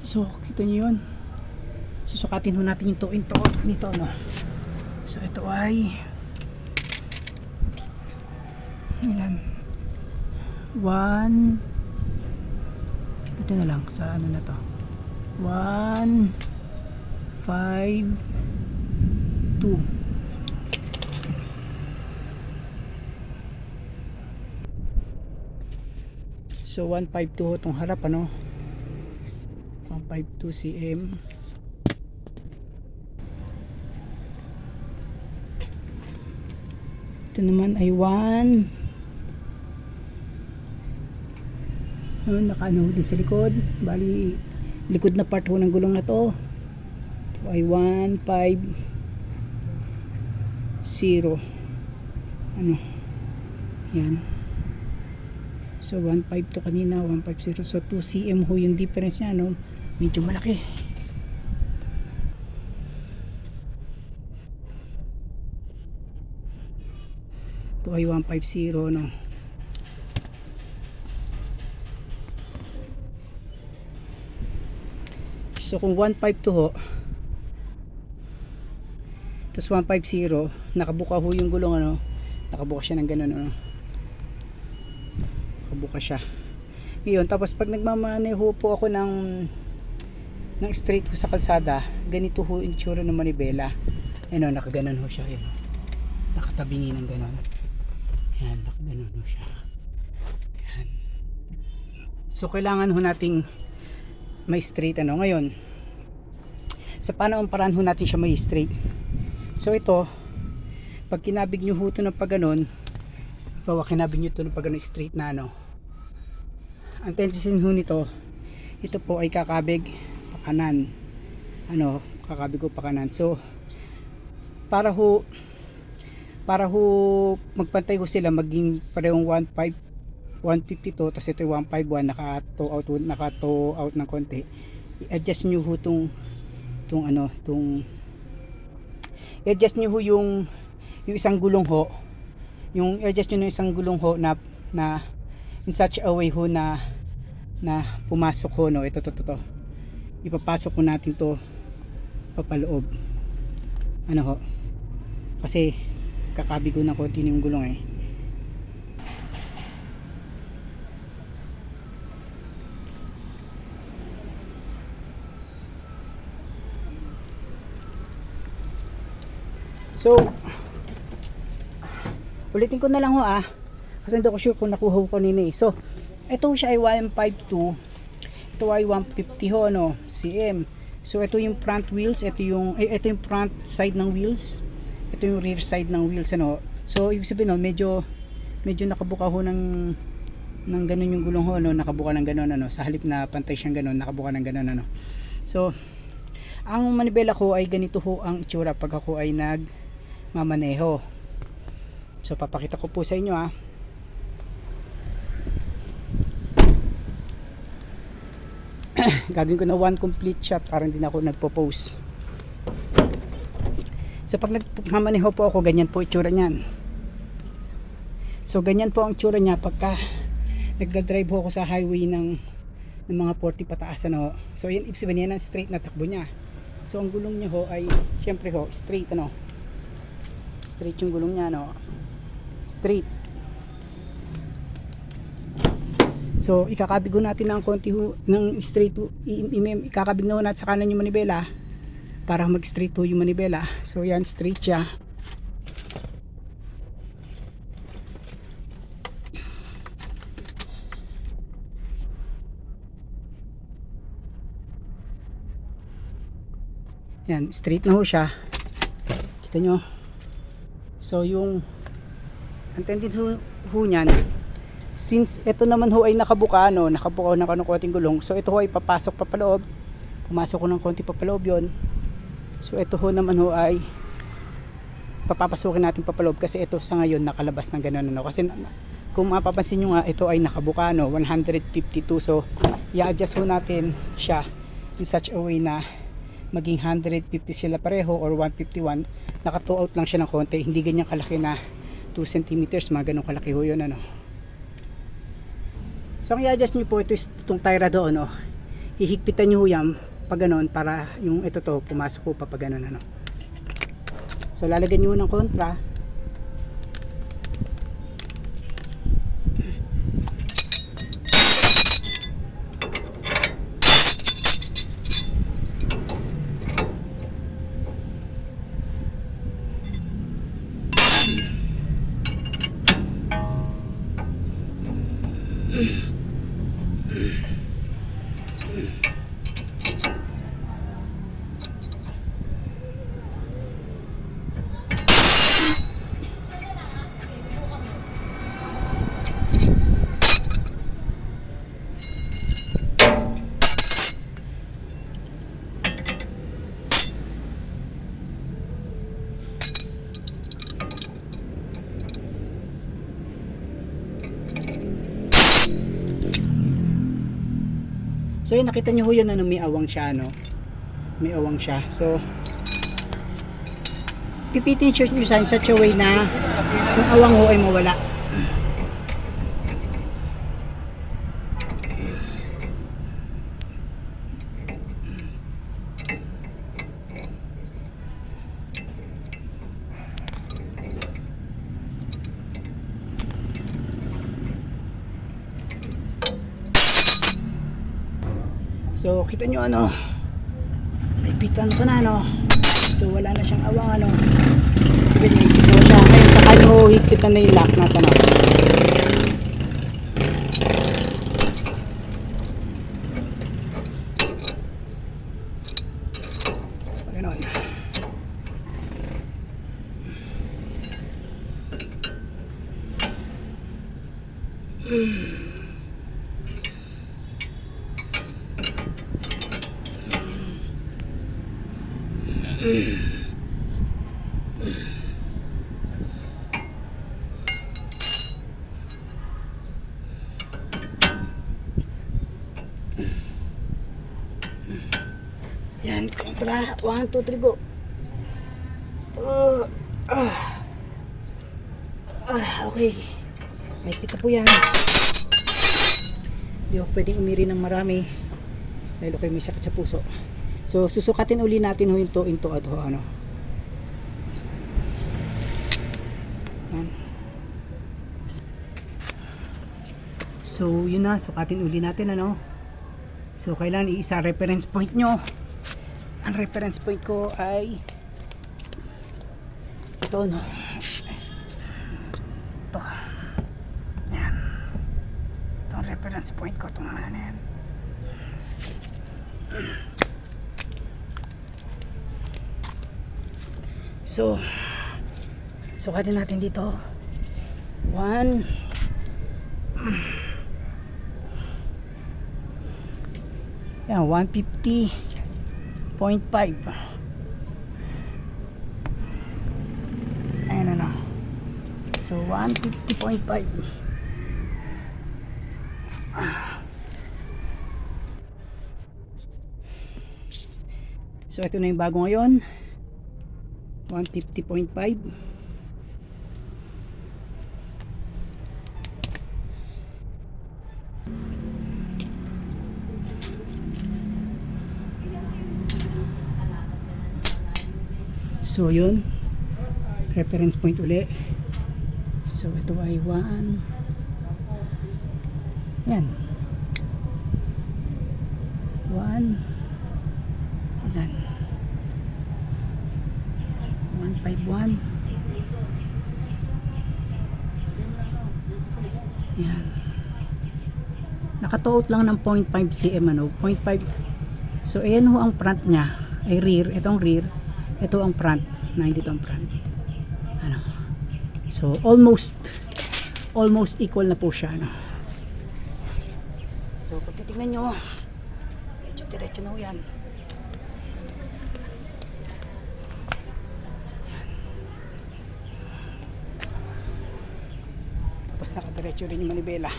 So kita nyo yun, susukatin ho natin yung 2 into nito, no? So ito ay ilan, 1, ito na lang sa ano na to, 1, 5, 2. So 152 ho itong harap, ano, 152 cm. Ito naman ay 1, nakaano din sa likod, bali likod na part ho ng gulong na to. Ito ay 150, ano yan. So 152 kanina, 150, so 2 cm ho yung difference niya, no? Medyo malaki. Ito ay 150, no? So kung 152 ho, tapos 150, nakabuka ho yung gulong, ano? Nakabuka siya ng ganun, ano? Nakabuka siya. Ngayon, tapos pag nagmamaneho po ako ng straight ho sa kalsada, ganito ho yung itsura ng manibela. Ano, nakaganon ho siya, yan. Nakatabingi ng ganon. Yan, nakaganon ho siya. Yan. So kailangan ho nating may straight, ano. Ngayon, sa paano ang paraan ho natin siya may straight? So ito, pag kinabig nyo ho ito ng pagganon, kinabig nyo ito ng pagganon straight na, ano, ang tendency ho nito, ito po ay kakabig pa kanan, ano, kakabig ko pa kanan. So para ho magpantay ho sila, maging parehong 152, tapos ito 151, naka-toe out ng konti, i-adjust nyo ho i-adjust nyo ho yung isang gulong ho, i-adjust nyo yung isang gulong ho na in such a way ho na pumasok ho, no? Ito ipapasok ko natin to papaloob, ano ho, kasi kakabigo ng konti yung gulong, eh. So ulitin ko na lang ho, kasi hindi ko sure kung nakuha ko kanina, eh. So ito siya ay 152, ito ay 150 ho, no, cm. So ito yung front wheels, ito yung front side ng wheels, ito yung rear side ng wheels, ano. So ibig sabihin, no, medyo nakabuka ho ng ganun yung gulong ho, no, nakabuka ng ganun, ano, sa halip na pantay siyang ganun, nakabuka ng ganun, ano. So ang manibela ko ay ganito ho ang itsura pag ako ay nagmamaneho. So papakita ko po sa inyo, gagawin ko na one complete shot para hindi na ako nagpo-pose. So pag nagmamaneho po ako, ganyan po itsura niyan. So ganyan po ang itsura niya pagka nagda-drive ho ako sa highway ng mga 40 pataas, ano. So yan, ibig sabihin yan ang straight na takbo niya. So ang gulong niya ho ay syempre ho straight, ano. Straight yung gulong niya, no. Straight. So ikakabig natin ng konti ho, ng straight ho, ikakabig na ho natin sa kanan yung manibela para mag straight ho yung manibela. So yan, straight siya. Yan, straight na ho siya. Kita nyo. So yung ang tendency ho niyan, since ito naman ho ay nakabuka, no, nakabuka ng konting gulong, so ito ho ay papasok papaloob, pumasok ko ng konti papaloob yon. So ito ho naman ho ay papapasukin natin papaloob, kasi ito sa ngayon nakalabas ng ganun, no. Kasi kung mapapansin nyo nga, ito ay nakabuka, no, 152. So i-adjust ho natin siya in such a way na maging 150 sila pareho, or 151. Naka-toe out lang siya ng konti, hindi ganyan kalaki na 2 cm, mga ganun kalaki ho yun, ano. So ang i-adjust nyo po ito is itong tire doon, oh. Hihigpitan nyo yan pag ganon para yung ito to pumasok po pa pag ganon, ano. So lalagyan nyo ng kontra. So yun, nakita nyo ho yun, ano, may awang siya, no? May awang siya. So pipitin nyo sa such a way na yung awang ho ay mawala. So kita nyo, ano, naipitan ko na, no. So wala na siyang awang, ano. Sige, naipitan ko siya. Ngayon saka nyo higpitan na yung lock natin, no. Ganon. Yan, kontra. 1, 2, 3, go. Okay. May pito po yan. Hindi ako pwedeng umiri ng marami dahil ako may sakit sa puso. So susukatin uli natin ho yung into at ho, ano. Yan. So yun na, sukatin uli natin, ano. So kailangan iisa reference point nyo. Ang reference point ko ay ito, no. Ito. Yan. Ito ang reference point ko. Itong ano yan. So sukatin natin dito 1 yan, 150.5. Ayan, ano. So 150.5. So ito na yung bago ngayon, 150.5. So yun, reference point uli. So ito ay 1, yan, 1, ilan, 151. Yan, nakatuot lang ng 0.5 cm, ano, 0.5. So ayan ho ang front nya, ay rear, itong rear, ito ang front, na hindi ito ang front, ano. So almost equal na po siya, ano. So kung titignan nyo, medyo diretso na ho yan. Tapos nakadiretso rin yung manibela.